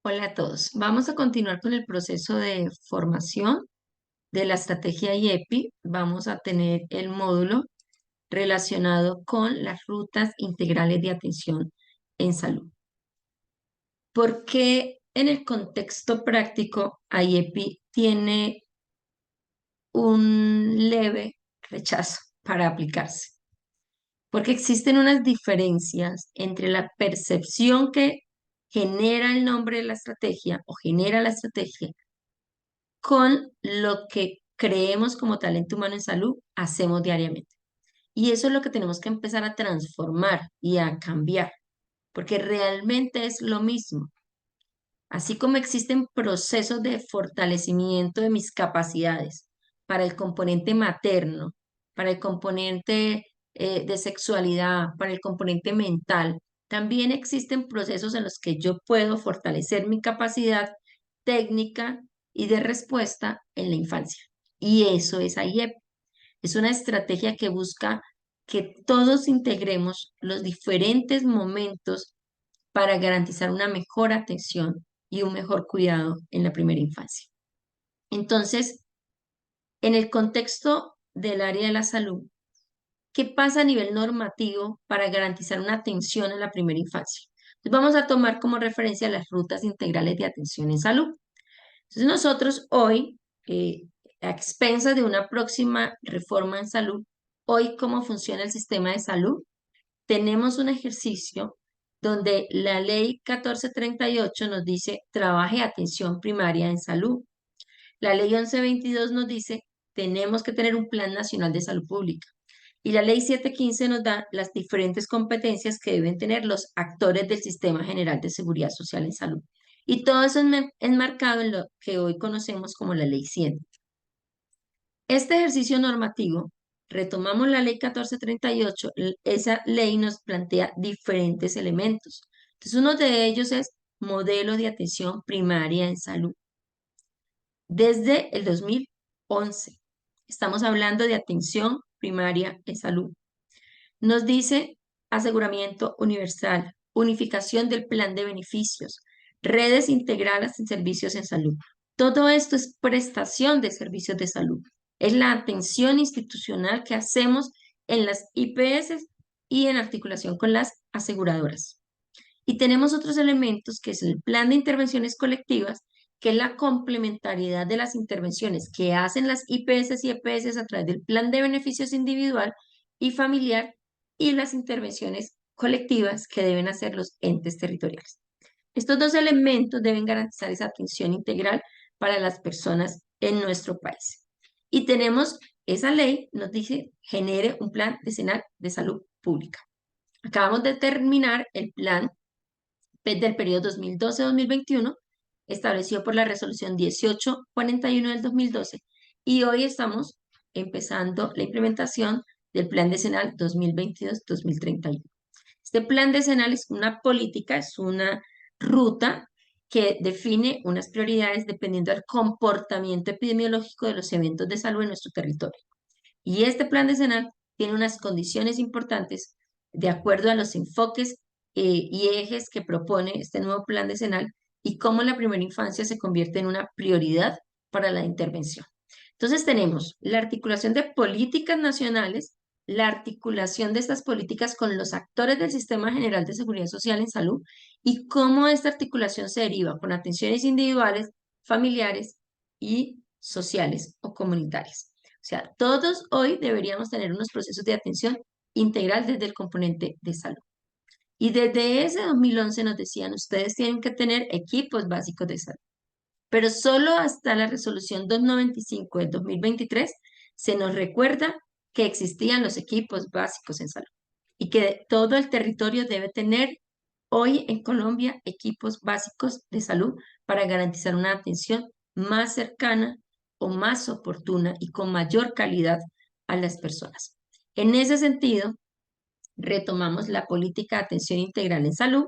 Hola a todos. Vamos a continuar con el proceso de formación de la estrategia IEPI. Vamos a tener el módulo relacionado con las rutas integrales de atención en salud. ¿Por qué en el contexto práctico IEPI tiene un leve rechazo para aplicarse? Porque existen unas diferencias entre la percepción que genera el nombre de la estrategia o genera la estrategia con lo que creemos como talento humano en salud hacemos diariamente. Y eso es lo que tenemos que empezar a transformar y a cambiar, porque realmente es lo mismo. Así como existen procesos de fortalecimiento de mis capacidades para el componente materno, para el componente de sexualidad, para el componente mental, también existen procesos en los que yo puedo fortalecer mi capacidad técnica y de respuesta en la infancia. Y eso es AIEP. Es una estrategia que busca que todos integremos los diferentes momentos para garantizar una mejor atención y un mejor cuidado en la primera infancia. Entonces, en el contexto del área de la salud, ¿qué pasa a nivel normativo para garantizar una atención en la primera infancia? Entonces, vamos a tomar como referencia las rutas integrales de atención en salud. Entonces, nosotros hoy, a expensas de una próxima reforma en salud, hoy cómo funciona el sistema de salud, tenemos un ejercicio donde la ley 1438 nos dice trabaje atención primaria en salud. La ley 1122 nos dice tenemos que tener un plan nacional de salud pública. Y la ley 715 nos da las diferentes competencias que deben tener los actores del Sistema General de Seguridad Social en Salud. Y todo eso enmarcado en lo que hoy conocemos como la ley 100. Este ejercicio normativo, retomamos la ley 1438, esa ley nos plantea diferentes elementos. Entonces, uno de ellos es modelo de atención primaria en salud. Desde el 2011, estamos hablando de atención primaria en salud. Nos dice aseguramiento universal, unificación del plan de beneficios, redes integradas en servicios en salud. Todo esto es prestación de servicios de salud. Es la atención institucional que hacemos en las IPS y en articulación con las aseguradoras. Y tenemos otros elementos que es el plan de intervenciones colectivas, que es la complementariedad de las intervenciones que hacen las IPS y EPS a través del plan de beneficios individual y familiar y las intervenciones colectivas que deben hacer los entes territoriales. Estos dos elementos deben garantizar esa atención integral para las personas en nuestro país. Y tenemos esa ley, nos dice, genere un plan decenal de salud pública. Acabamos de terminar el plan del periodo 2012-2021, establecido por la resolución 1841 del 2012, y hoy estamos empezando la implementación del plan decenal 2022-2031. Este plan decenal es una política, es una ruta que define unas prioridades dependiendo del comportamiento epidemiológico de los eventos de salud en nuestro territorio. Y este plan decenal tiene unas condiciones importantes de acuerdo a los enfoques y ejes que propone este nuevo plan decenal y cómo la primera infancia se convierte en una prioridad para la intervención. Entonces tenemos la articulación de políticas nacionales, la articulación de estas políticas con los actores del Sistema General de Seguridad Social en Salud y cómo esta articulación se deriva con atenciones individuales, familiares y sociales o comunitarias. O sea, todos hoy deberíamos tener unos procesos de atención integral desde el componente de salud. Y desde ese 2011 nos decían, ustedes tienen que tener equipos básicos de salud. Pero solo hasta la resolución 295 del 2023 se nos recuerda que existían los equipos básicos en salud y que todo el territorio debe tener hoy en Colombia equipos básicos de salud para garantizar una atención más cercana o más oportuna y con mayor calidad a las personas. En ese sentido, retomamos la política de atención integral en salud.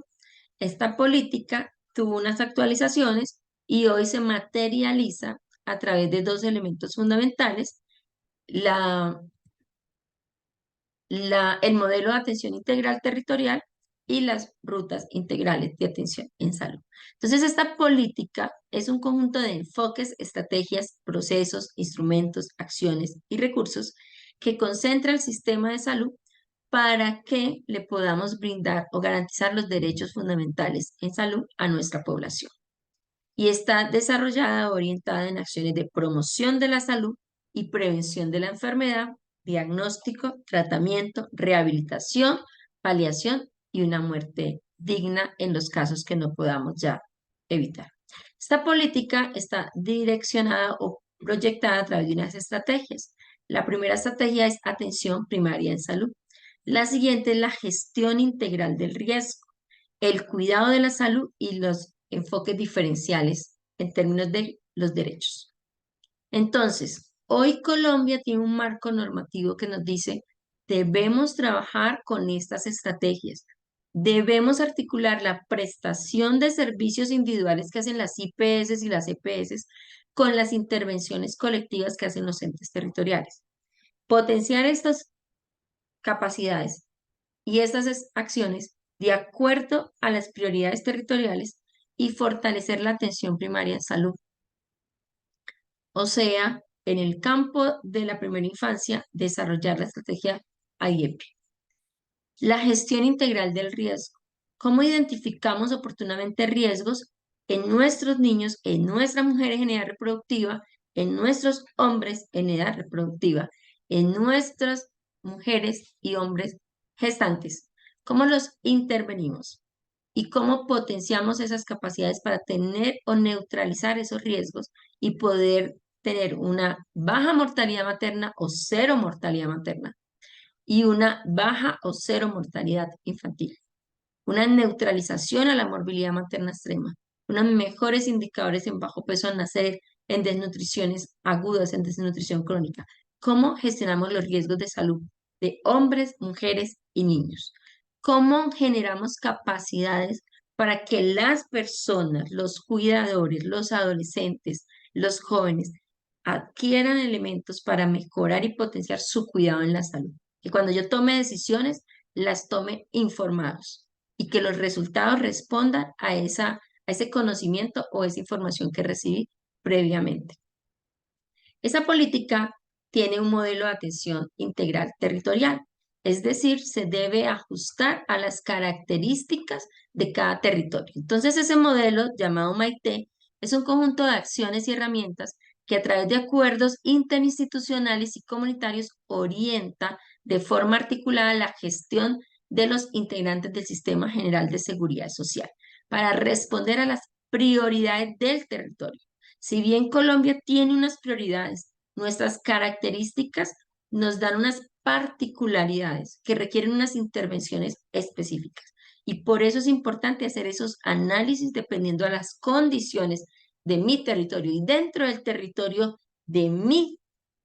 Esta política tuvo unas actualizaciones y hoy se materializa a través de dos elementos fundamentales, la, el modelo de atención integral territorial y las rutas integrales de atención en salud. Entonces, esta política es un conjunto de enfoques, estrategias, procesos, instrumentos, acciones y recursos que concentra el sistema de salud para que le podamos brindar o garantizar los derechos fundamentales en salud a nuestra población. Y está desarrollada o orientada en acciones de promoción de la salud y prevención de la enfermedad, diagnóstico, tratamiento, rehabilitación, paliación y una muerte digna en los casos que no podamos ya evitar. Esta política está direccionada o proyectada a través de unas estrategias. La primera estrategia es atención primaria en salud. La siguiente es la gestión integral del riesgo, el cuidado de la salud y los enfoques diferenciales en términos de los derechos. Entonces, hoy Colombia tiene un marco normativo que nos dice, debemos trabajar con estas estrategias. Debemos articular la prestación de servicios individuales que hacen las IPS y las EPS con las intervenciones colectivas que hacen los entes territoriales. Potenciar estas capacidades y estas acciones de acuerdo a las prioridades territoriales y fortalecer la atención primaria en salud. O sea, en el campo de la primera infancia, desarrollar la estrategia IEP. La gestión integral del riesgo. ¿Cómo identificamos oportunamente riesgos en nuestros niños, en nuestras mujeres en edad reproductiva, en nuestros hombres en edad reproductiva, en nuestras mujeres y hombres gestantes? ¿Cómo los intervenimos? ¿Y cómo potenciamos esas capacidades para tener o neutralizar esos riesgos y poder tener una baja mortalidad materna o cero mortalidad materna y una baja o cero mortalidad infantil? Una neutralización a la morbilidad materna extrema, unos mejores indicadores en bajo peso al nacer, en desnutriciones agudas, en desnutrición crónica. ¿Cómo gestionamos los riesgos de salud de hombres, mujeres y niños? ¿Cómo generamos capacidades para que las personas, los cuidadores, los adolescentes, los jóvenes, adquieran elementos para mejorar y potenciar su cuidado en la salud? Que cuando yo tome decisiones, las tome informados y que los resultados respondan a ese conocimiento o esa información que recibí previamente. Esa política tiene un modelo de atención integral territorial, es decir, se debe ajustar a las características de cada territorio. Entonces, ese modelo llamado MAITE es un conjunto de acciones y herramientas que a través de acuerdos interinstitucionales y comunitarios orienta de forma articulada la gestión de los integrantes del Sistema General de Seguridad Social para responder a las prioridades del territorio. Si bien Colombia tiene unas prioridades, nuestras características nos dan unas particularidades que requieren unas intervenciones específicas. Y por eso es importante hacer esos análisis dependiendo de las condiciones de mi territorio y dentro del territorio de mi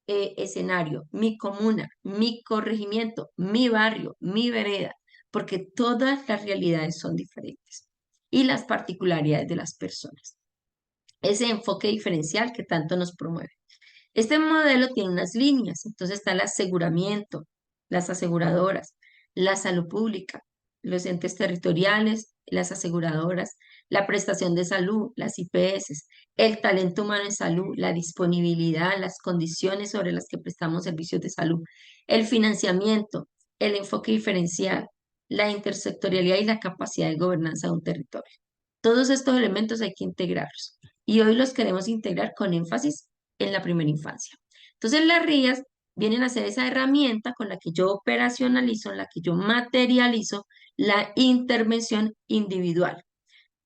escenario, mi comuna, mi corregimiento, mi barrio, mi vereda, porque todas las realidades son diferentes y las particularidades de las personas. Ese enfoque diferencial que tanto nos promueve. Este modelo tiene unas líneas, entonces está el aseguramiento, las aseguradoras, la salud pública, los entes territoriales, las aseguradoras, la prestación de salud, las IPS, el talento humano en salud, la disponibilidad, las condiciones sobre las que prestamos servicios de salud, el financiamiento, el enfoque diferencial, la intersectorialidad y la capacidad de gobernanza de un territorio. Todos estos elementos hay que integrarlos y hoy los queremos integrar con énfasis en la primera infancia. Entonces las RIAs vienen a ser esa herramienta con la que yo operacionalizo, en la que yo materializo la intervención individual.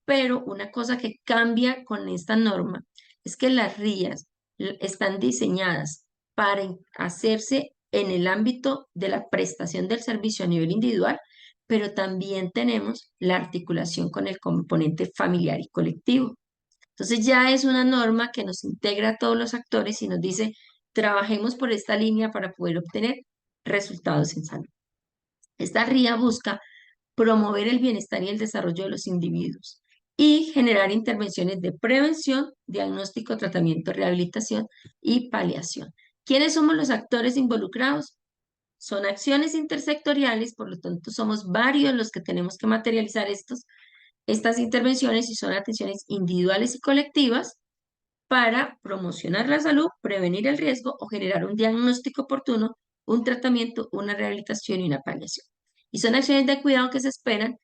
Pero una cosa que cambia con esta norma es que las RIAs están diseñadas para hacerse en el ámbito de la prestación del servicio a nivel individual, pero también tenemos la articulación con el componente familiar y colectivo. Entonces ya es una norma que nos integra a todos los actores y nos dice, trabajemos por esta línea para poder obtener resultados en salud. Esta RIA busca promover el bienestar y el desarrollo de los individuos y generar intervenciones de prevención, diagnóstico, tratamiento, rehabilitación y paliación. ¿Quiénes somos los actores involucrados? Son acciones intersectoriales, por lo tanto somos varios los que tenemos que materializar estas intervenciones y son atenciones individuales y colectivas para promocionar la salud, prevenir el riesgo o generar un diagnóstico oportuno, un tratamiento, una rehabilitación y una paliación. Y son acciones de cuidado que se esperan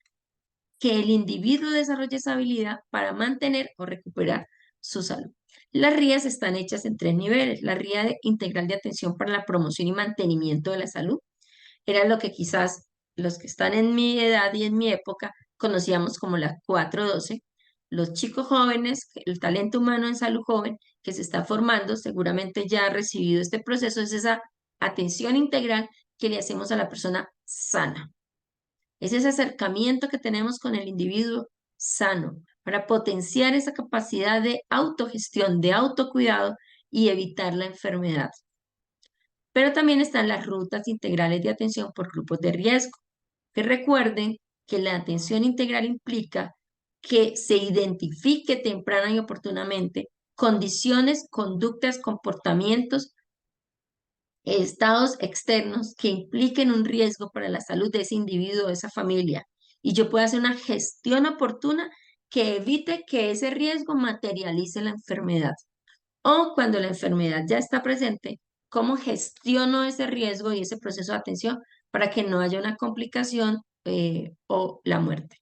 que el individuo desarrolle esa habilidad para mantener o recuperar su salud. Las RIAs están hechas en tres niveles. La integral de atención para la promoción y mantenimiento de la salud era lo que quizás los que están en mi edad y en mi época conocíamos como la 412. Los chicos jóvenes, el talento humano en salud joven que se está formando, seguramente ya ha recibido este proceso, es esa atención integral que le hacemos a la persona sana. Es ese acercamiento que tenemos con el individuo sano para potenciar esa capacidad de autogestión, de autocuidado y evitar la enfermedad. Pero también están las rutas integrales de atención por grupos de riesgo, que recuerden que la atención integral implica que se identifique temprana y oportunamente condiciones, conductas, comportamientos, estados externos que impliquen un riesgo para la salud de ese individuo o de esa familia. Y yo puedo hacer una gestión oportuna que evite que ese riesgo materialice la enfermedad. O cuando la enfermedad ya está presente, ¿cómo gestiono ese riesgo y ese proceso de atención para que no haya una complicación o la muerte?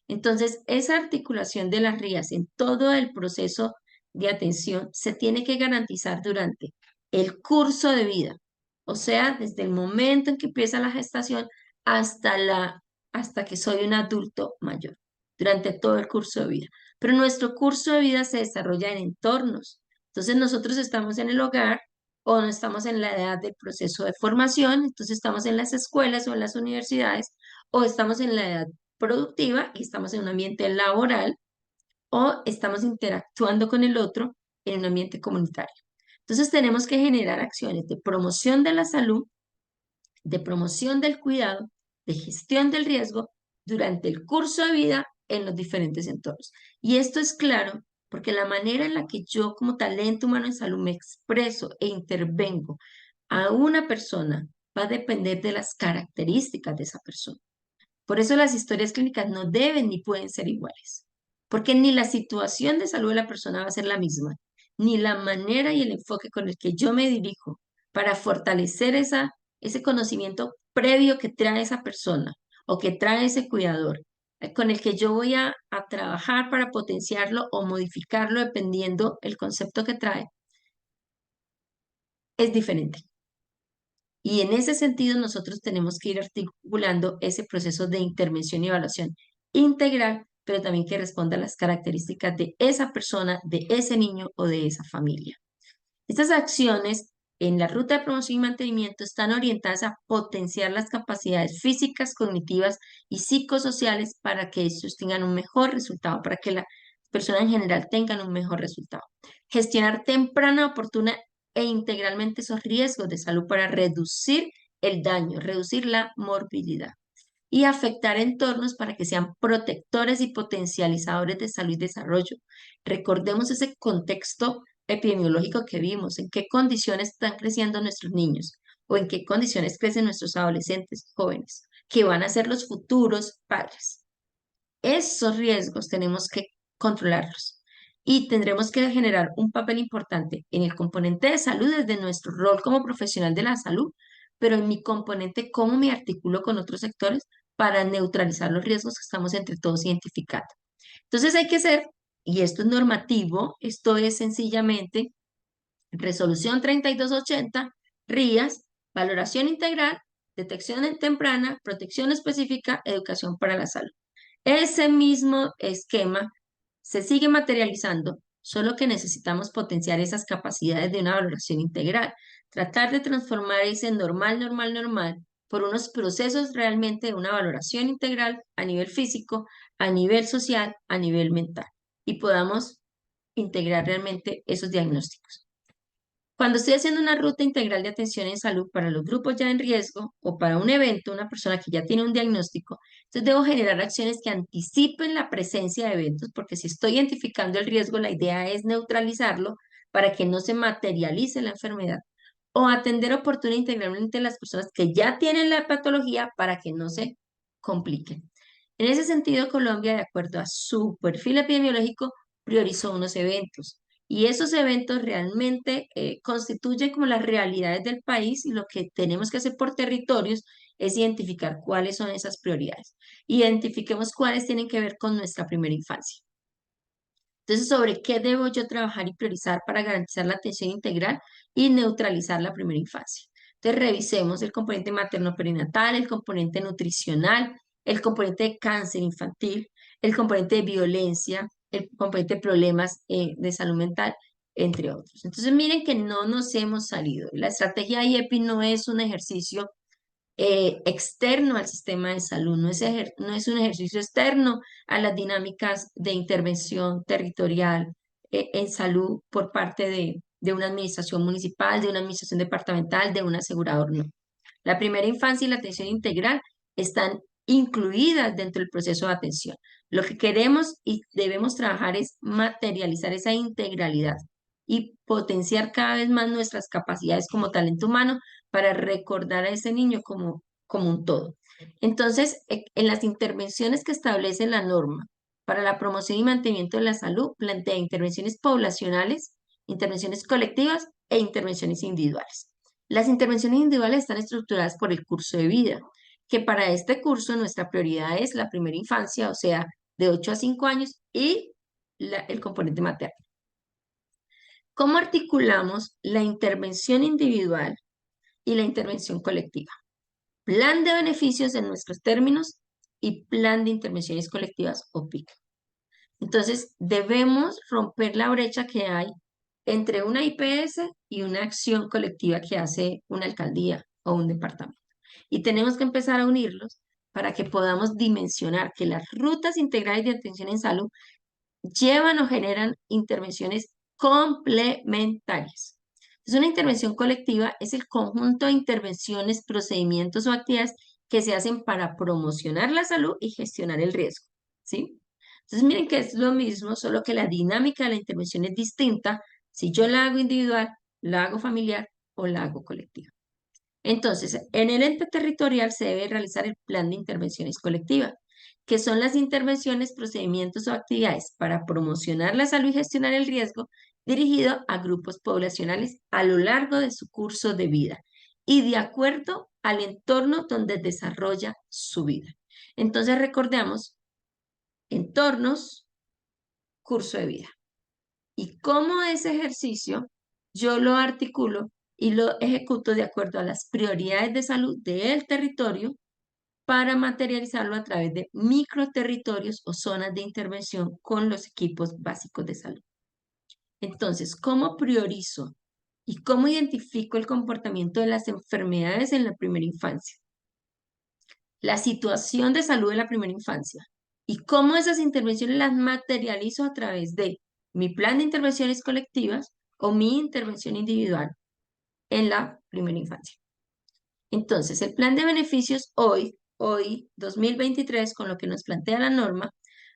Entonces, esa articulación de las RIAs en todo el proceso de atención se tiene que garantizar durante el curso de vida, o sea, desde el momento en que empieza la gestación hasta hasta que soy un adulto mayor, durante todo el curso de vida. Pero nuestro curso de vida se desarrolla en entornos. Entonces, nosotros estamos en el hogar o no estamos en la edad del proceso de formación, entonces estamos en las escuelas o en las universidades o estamos en la edad productiva y estamos en un ambiente laboral o estamos interactuando con el otro en un ambiente comunitario. Entonces tenemos que generar acciones de promoción de la salud, de promoción del cuidado, de gestión del riesgo durante el curso de vida en los diferentes entornos. Y esto es claro porque la manera en la que yo como talento humano en salud me expreso e intervengo a una persona va a depender de las características de esa persona. Por eso las historias clínicas no deben ni pueden ser iguales, porque ni la situación de salud de la persona va a ser la misma, ni la manera y el enfoque con el que yo me dirijo para fortalecer ese conocimiento previo que trae esa persona o que trae ese cuidador, con el que yo voy a trabajar para potenciarlo o modificarlo dependiendo el concepto que trae, es diferente. Y en ese sentido, nosotros tenemos que ir articulando ese proceso de intervención y evaluación integral, pero también que responda a las características de esa persona, de ese niño o de esa familia. Estas acciones en la ruta de promoción y mantenimiento están orientadas a potenciar las capacidades físicas, cognitivas y psicosociales para que ellos tengan un mejor resultado, para que las personas en general tengan un mejor resultado. Gestionar temprana, oportuna e integralmente esos riesgos de salud para reducir el daño, reducir la morbilidad y afectar entornos para que sean protectores y potencializadores de salud y desarrollo. Recordemos ese contexto epidemiológico que vimos, en qué condiciones están creciendo nuestros niños o en qué condiciones crecen nuestros adolescentes, jóvenes, que van a ser los futuros padres. Esos riesgos tenemos que controlarlos y tendremos que generar un papel importante en el componente de salud desde nuestro rol como profesional de la salud, pero en mi componente, cómo me articulo con otros sectores para neutralizar los riesgos que estamos entre todos identificando. Entonces hay que hacer, y esto es normativo, esto es sencillamente resolución 3280, RIAS, valoración integral, detección temprana, protección específica, educación para la salud. Ese mismo esquema se sigue materializando, solo que necesitamos potenciar esas capacidades de una valoración integral, tratar de transformar ese normal, normal, normal por unos procesos realmente de una valoración integral a nivel físico, a nivel social, a nivel mental, y podamos integrar realmente esos diagnósticos. Cuando estoy haciendo una ruta integral de atención en salud para los grupos ya en riesgo o para un evento, una persona que ya tiene un diagnóstico, entonces debo generar acciones que anticipen la presencia de eventos, porque si estoy identificando el riesgo, la idea es neutralizarlo para que no se materialice la enfermedad. o atender oportuna e integralmente a las personas que ya tienen la patología para que no se compliquen. En ese sentido, Colombia, de acuerdo a su perfil epidemiológico, priorizó unos eventos. Y esos eventos realmente constituyen como las realidades del país y lo que tenemos que hacer por territorios es identificar cuáles son esas prioridades. Identifiquemos cuáles tienen que ver con nuestra primera infancia. Entonces, ¿sobre qué debo yo trabajar y priorizar para garantizar la atención integral y neutralizar la primera infancia? Entonces, revisemos el componente materno-perinatal, el componente nutricional, el componente de cáncer infantil, el componente de violencia, el componente de problemas de salud mental, entre otros. Entonces, miren que no nos hemos salido. La estrategia IEPI no es un ejercicio externo al sistema de salud, no es un ejercicio externo a las dinámicas de intervención territorial en salud por parte de una administración municipal, de una administración departamental, de un asegurador, no. La primera infancia y la atención integral están incluidas dentro del proceso de atención. Lo que queremos y debemos trabajar es materializar esa integralidad y potenciar cada vez más nuestras capacidades como talento humano para recordar a ese niño como un todo. Entonces, en las intervenciones que establece la norma para la promoción y mantenimiento de la salud, plantea intervenciones poblacionales, intervenciones colectivas e intervenciones individuales. Las intervenciones individuales están estructuradas por el curso de vida, que para este curso nuestra prioridad es la primera infancia, o sea, de 8 a 5 años, y el componente materno. ¿Cómo articulamos la intervención individual y la intervención colectiva? Plan de beneficios en nuestros términos y plan de intervenciones colectivas o PIC. Entonces, debemos romper la brecha que hay entre una IPS y una acción colectiva que hace una alcaldía o un departamento. Y tenemos que empezar a unirlos para que podamos dimensionar que las rutas integrales de atención en salud llevan o generan intervenciones complementarias. Entonces, una intervención colectiva es el conjunto de intervenciones, procedimientos o actividades que se hacen para promocionar la salud y gestionar el riesgo, ¿sí? Entonces, miren que es lo mismo, solo que la dinámica de la intervención es distinta si yo la hago individual, la hago familiar o la hago colectiva. Entonces, en el ente territorial se debe realizar el plan de intervenciones colectivas, que son las intervenciones, procedimientos o actividades para promocionar la salud y gestionar el riesgo dirigido a grupos poblacionales a lo largo de su curso de vida y de acuerdo al entorno donde desarrolla su vida. Entonces, recordemos, entornos, curso de vida. Y cómo ese ejercicio yo lo articulo y lo ejecuto de acuerdo a las prioridades de salud del territorio para materializarlo a través de microterritorios o zonas de intervención con los equipos básicos de salud. Entonces, ¿cómo priorizo y cómo identifico el comportamiento de las enfermedades en la primera infancia? La situación de salud de la primera infancia y cómo esas intervenciones las materializo a través de mi plan de intervenciones colectivas o mi intervención individual en la primera infancia. Entonces, el plan de beneficios hoy 2023, con lo que nos plantea la norma,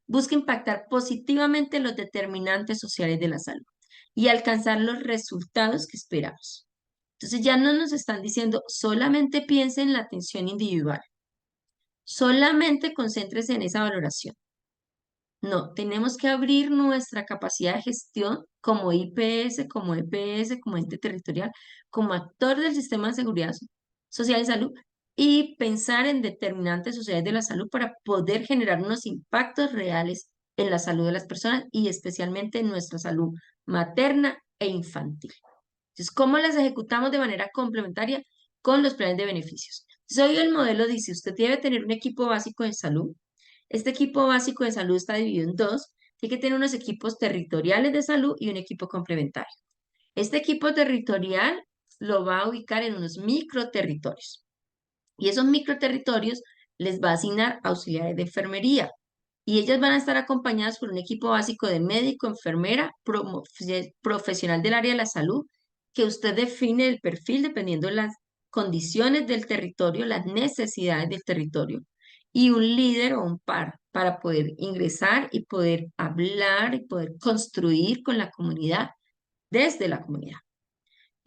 busca impactar positivamente los determinantes sociales de la salud y alcanzar los resultados que esperamos. Entonces, ya no nos están diciendo solamente piense en la atención individual, solamente concéntrese en esa valoración. No, tenemos que abrir nuestra capacidad de gestión como IPS, como EPS, como ente territorial, como actor del sistema de seguridad social y salud y pensar en determinantes sociales de la salud para poder generar unos impactos reales en la salud de las personas y especialmente en nuestra salud materna e infantil. Entonces, ¿cómo las ejecutamos de manera complementaria con los planes de beneficios? Entonces, hoy el modelo dice, usted debe tener un equipo básico de salud. Este equipo básico de salud está dividido en dos. Tiene que tener unos equipos territoriales de salud y un equipo complementario. Este equipo territorial lo va a ubicar en unos microterritorios. Y esos microterritorios les va a asignar auxiliares de enfermería. Y ellas van a estar acompañadas por un equipo básico de médico, enfermera, profesional del área de la salud, que usted define el perfil dependiendo de las condiciones del territorio, las necesidades del territorio, y un líder o un par para poder ingresar y poder hablar y poder construir con la comunidad desde la comunidad.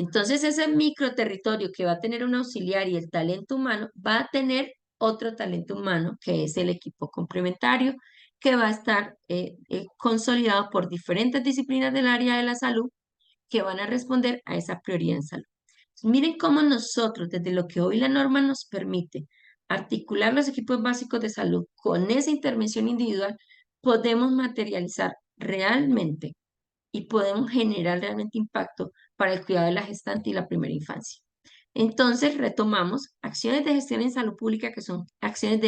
Entonces, ese microterritorio que va a tener un auxiliar y el talento humano va a tener otro talento humano, que es el equipo complementario, que va a estar consolidado por diferentes disciplinas del área de la salud que van a responder a esa prioridad en salud. Entonces, miren cómo nosotros, desde lo que hoy la norma nos permite, articular los equipos básicos de salud con esa intervención individual, podemos materializar realmente y podemos generar realmente impacto para el cuidado de la gestante y la primera infancia. Entonces, retomamos acciones de gestión en salud pública que son acciones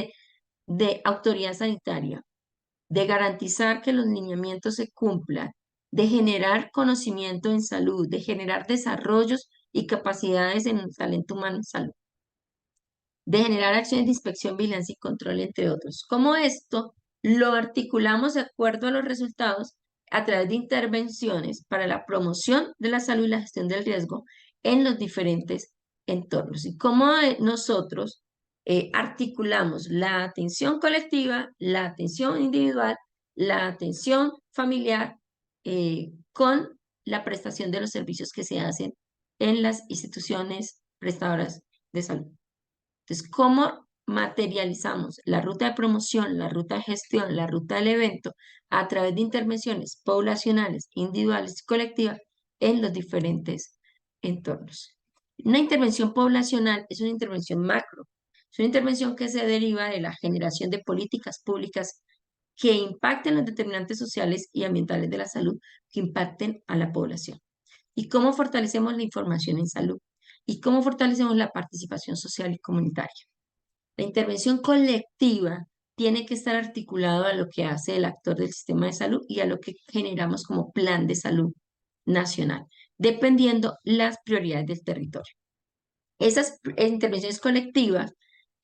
de autoridad sanitaria, de garantizar que los lineamientos se cumplan, de generar conocimiento en salud, de generar desarrollos y capacidades en el talento humano en salud, de generar acciones de inspección, vigilancia y control, entre otros. Como esto lo articulamos de acuerdo a los resultados a través de intervenciones para la promoción de la salud y la gestión del riesgo en los diferentes entornos. Y cómo nosotros articulamos la atención colectiva, la atención individual, la atención familiar con la prestación de los servicios que se hacen en las instituciones prestadoras de salud. Entonces, ¿cómo materializamos la ruta de promoción, la ruta de gestión, la ruta del evento a través de intervenciones poblacionales, individuales y colectivas en los diferentes entornos? Una intervención poblacional es una intervención macro, es una intervención que se deriva de la generación de políticas públicas que impacten los determinantes sociales y ambientales de la salud, que impacten a la población. ¿Y cómo fortalecemos la información en salud? ¿Y cómo fortalecemos la participación social y comunitaria? La intervención colectiva tiene que estar articulado a lo que hace el actor del sistema de salud y a lo que generamos como plan de salud nacional, dependiendo las prioridades del territorio. Esas intervenciones colectivas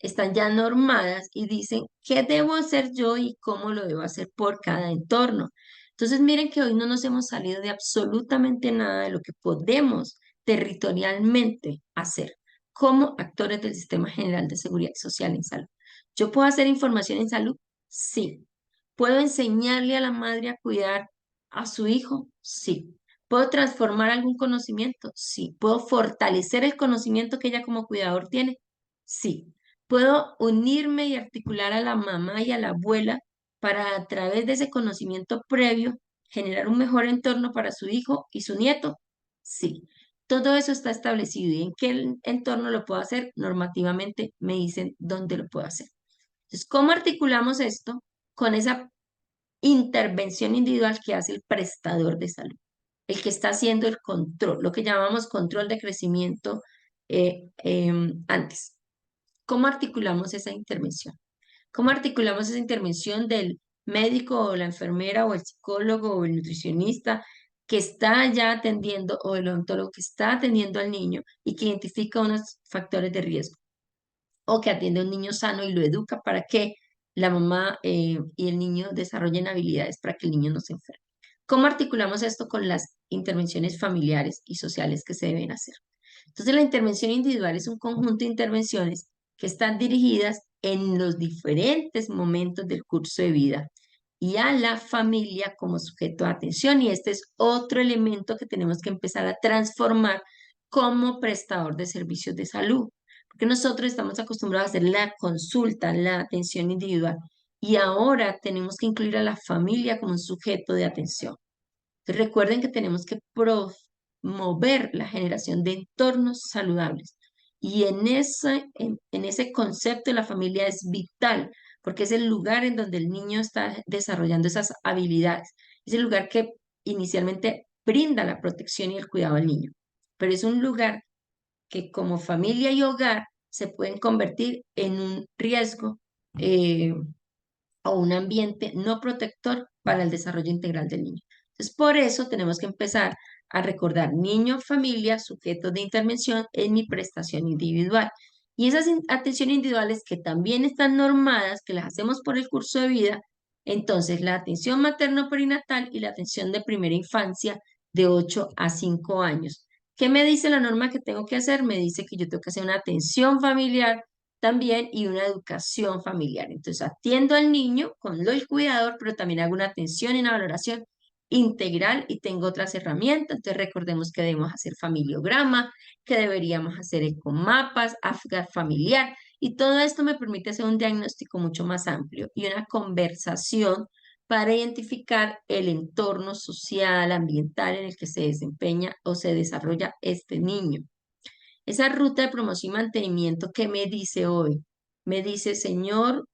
están ya normadas y dicen qué debo hacer yo y cómo lo debo hacer por cada entorno. Entonces, miren que hoy no nos hemos salido de absolutamente nada de lo que podemos territorialmente hacer como actores del Sistema General de Seguridad Social en salud. ¿Yo puedo hacer información en salud? Sí. ¿Puedo enseñarle a la madre a cuidar a su hijo? Sí. ¿Puedo transformar algún conocimiento? Sí. ¿Puedo fortalecer el conocimiento que ella como cuidador tiene? Sí. ¿Puedo unirme y articular a la mamá y a la abuela para a través de ese conocimiento previo generar un mejor entorno para su hijo y su nieto? Sí. Todo eso está establecido y en qué entorno lo puedo hacer normativamente me dicen dónde lo puedo hacer. Entonces, ¿cómo articulamos esto con esa intervención individual que hace el prestador de salud? El que está haciendo el control, lo que llamamos control de crecimiento antes. ¿Cómo articulamos esa intervención? ¿Cómo articulamos esa intervención del médico o la enfermera o el psicólogo o el nutricionista que está ya atendiendo o el odontólogo que está atendiendo al niño y que identifica unos factores de riesgo o que atiende a un niño sano y lo educa para que la mamá y el niño desarrollen habilidades para que el niño no se enferme? ¿Cómo articulamos esto con las intervenciones familiares y sociales que se deben hacer? Entonces, la intervención individual es un conjunto de intervenciones que están dirigidas en los diferentes momentos del curso de vida y a la familia como sujeto de atención. Y este es otro elemento que tenemos que empezar a transformar como prestador de servicios de salud, porque nosotros estamos acostumbrados a hacer la consulta, la atención individual, y ahora tenemos que incluir a la familia como un sujeto de atención. Entonces, recuerden que tenemos que promover la generación de entornos saludables. Y en ese concepto la familia es vital, porque es el lugar en donde el niño está desarrollando esas habilidades. Es el lugar que inicialmente brinda la protección y el cuidado al niño. Pero es un lugar que como familia y hogar se pueden convertir en un riesgo eh, o un ambiente no protector para el desarrollo integral del niño. Entonces, por eso tenemos que empezar a recordar niño, familia, sujetos de intervención en mi prestación individual. Y esas atenciones individuales que también están normadas, que las hacemos por el curso de vida, entonces la atención materno-perinatal y la atención de primera infancia de 8 a 5 años. ¿Qué me dice la norma que tengo que hacer? Me dice que yo tengo que hacer una atención familiar también y una educación familiar. Entonces atiendo al niño con el cuidador, pero también hago una atención y una valoración integral y tengo otras herramientas. Entonces recordemos que debemos hacer familiograma, que deberíamos hacer ecomapas, AFGAR familiar, y todo esto me permite hacer un diagnóstico mucho más amplio y una conversación para identificar el entorno social, ambiental en el que se desempeña o se desarrolla este niño. Esa ruta de promoción y mantenimiento, ¿qué me dice hoy? Me dice, señor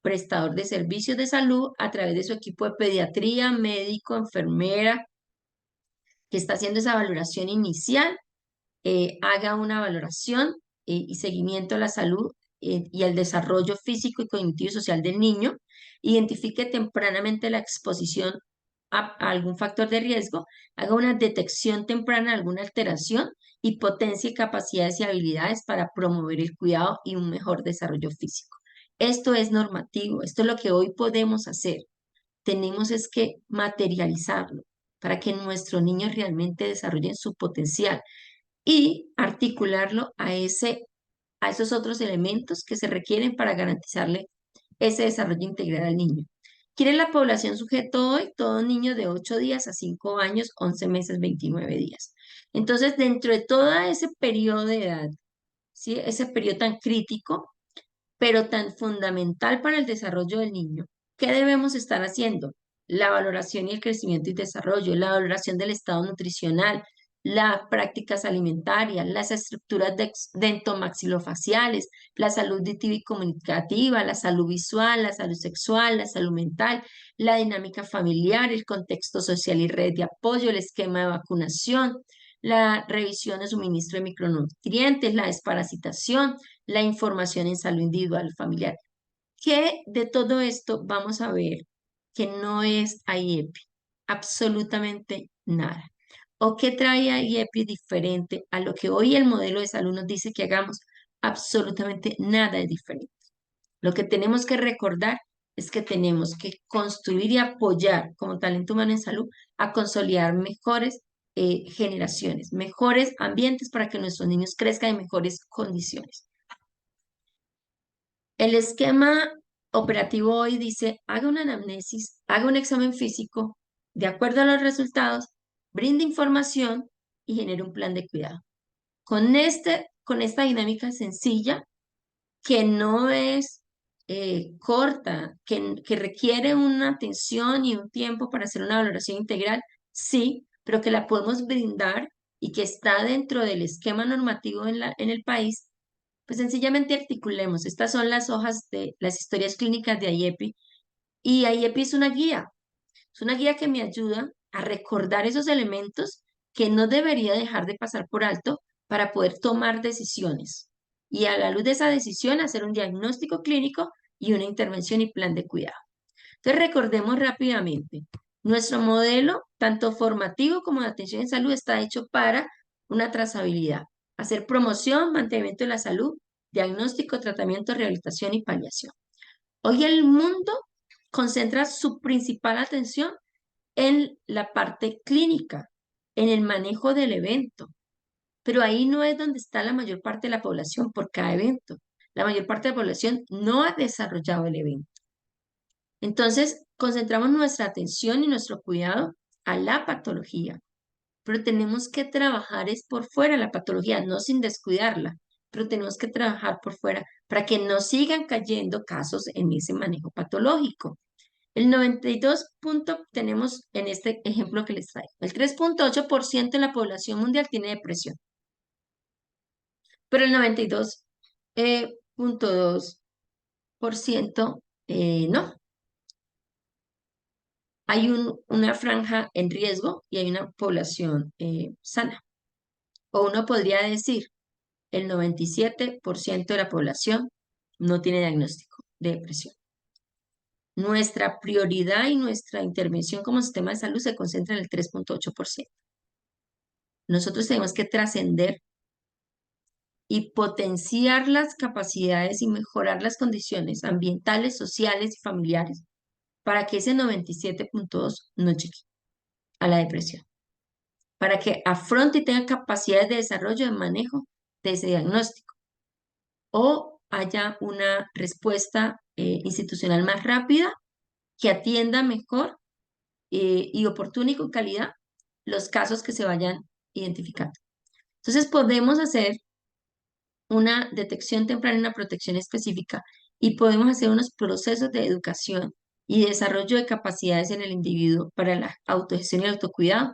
prestador de servicios de salud, a través de su equipo de pediatría, médico, enfermera, que está haciendo esa valoración inicial, haga una valoración y seguimiento a la salud y al desarrollo físico y cognitivo y social del niño, identifique tempranamente la exposición a algún factor de riesgo, haga una detección temprana de alguna alteración y potencie capacidades y habilidades para promover el cuidado y un mejor desarrollo físico. Esto es normativo, esto es lo que hoy podemos hacer. Tenemos es que materializarlo para que nuestros niños realmente desarrollen su potencial y articularlo a esos otros elementos que se requieren para garantizarle ese desarrollo integral al niño. ¿Quién es la población sujeto hoy? Todos niños de 8 días a 5 años, 11 meses, 29 días. Entonces, dentro de todo ese periodo de edad, ¿sí? Ese periodo tan crítico, pero tan fundamental para el desarrollo del niño, ¿qué debemos estar haciendo? La valoración y el crecimiento y desarrollo, la valoración del estado nutricional, las prácticas alimentarias, las estructuras dentomaxilofaciales, la salud auditiva y comunicativa, la salud visual, la salud sexual, la salud mental, la dinámica familiar, el contexto social y red de apoyo, el esquema de vacunación, la revisión de suministro de micronutrientes, la desparasitación, la información en salud individual familiar. ¿Qué de todo esto vamos a ver que no es IEPI? Absolutamente nada. ¿O qué trae IEPI diferente a lo que hoy el modelo de salud nos dice que hagamos? Absolutamente nada es diferente. Lo que tenemos que recordar es que tenemos que construir y apoyar como talento humano en salud a consolidar mejores generaciones, mejores ambientes para que nuestros niños crezcan en mejores condiciones. El esquema operativo hoy dice, haga una anamnesis, haga un examen físico, de acuerdo a los resultados, brinde información y genere un plan de cuidado. Con esta dinámica sencilla, que no es corta, que requiere una atención y un tiempo para hacer una valoración integral, sí, pero que la podemos brindar y que está dentro del esquema normativo en el país, pues sencillamente articulemos. Estas son las hojas de las historias clínicas de IEPI y IEPI es una guía que me ayuda a recordar esos elementos que no debería dejar de pasar por alto para poder tomar decisiones. Y a la luz de esa decisión, hacer un diagnóstico clínico y una intervención y plan de cuidado. Entonces, recordemos rápidamente, nuestro modelo, tanto formativo como de atención en salud, está hecho para una trazabilidad, hacer promoción, mantenimiento de la salud, diagnóstico, tratamiento, rehabilitación y paliación. Hoy el mundo concentra su principal atención en la parte clínica, en el manejo del evento, pero ahí no es donde está la mayor parte de la población por cada evento. La mayor parte de la población no ha desarrollado el evento. Entonces, concentramos nuestra atención y nuestro cuidado a la patología, pero tenemos que trabajar es por fuera la patología, no sin descuidarla, pero tenemos que trabajar por fuera para que no sigan cayendo casos en ese manejo patológico. El 92 tenemos en este ejemplo que les traigo. El 3,8% de la población mundial tiene depresión, pero el 92,2% no. Hay una franja en riesgo y hay una población sana. O uno podría decir, el 97% de la población no tiene diagnóstico de depresión. Nuestra prioridad y nuestra intervención como sistema de salud se concentra en el 3,8%. Nosotros tenemos que trascender y potenciar las capacidades y mejorar las condiciones ambientales, sociales y familiares para que ese 97,2 no llegue a la depresión, para que afronte y tenga capacidades de desarrollo de manejo de ese diagnóstico o haya una respuesta institucional más rápida que atienda mejor y oportuna y con calidad los casos que se vayan identificando. Entonces podemos hacer una detección temprana y una protección específica y podemos hacer unos procesos de educación y desarrollo de capacidades en el individuo para la autogestión y el autocuidado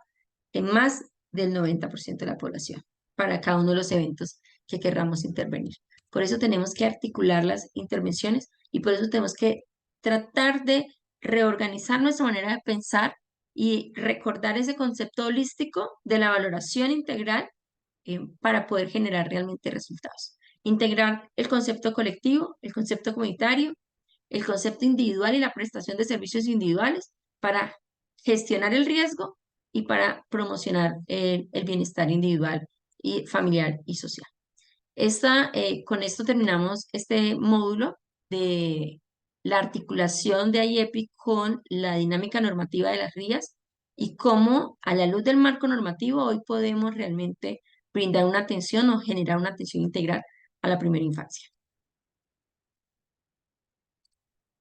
en más del 90% de la población para cada uno de los eventos que querramos intervenir. Por eso tenemos que articular las intervenciones y por eso tenemos que tratar de reorganizar nuestra manera de pensar y recordar ese concepto holístico de la valoración integral para poder generar realmente resultados. Integrar el concepto colectivo, el concepto comunitario, el concepto individual y la prestación de servicios individuales para gestionar el riesgo y para promocionar el bienestar individual y familiar y social. Con esto terminamos este módulo de la articulación de IEPI con la dinámica normativa de las RIAs y cómo a la luz del marco normativo hoy podemos realmente brindar una atención o generar una atención integral a la primera infancia.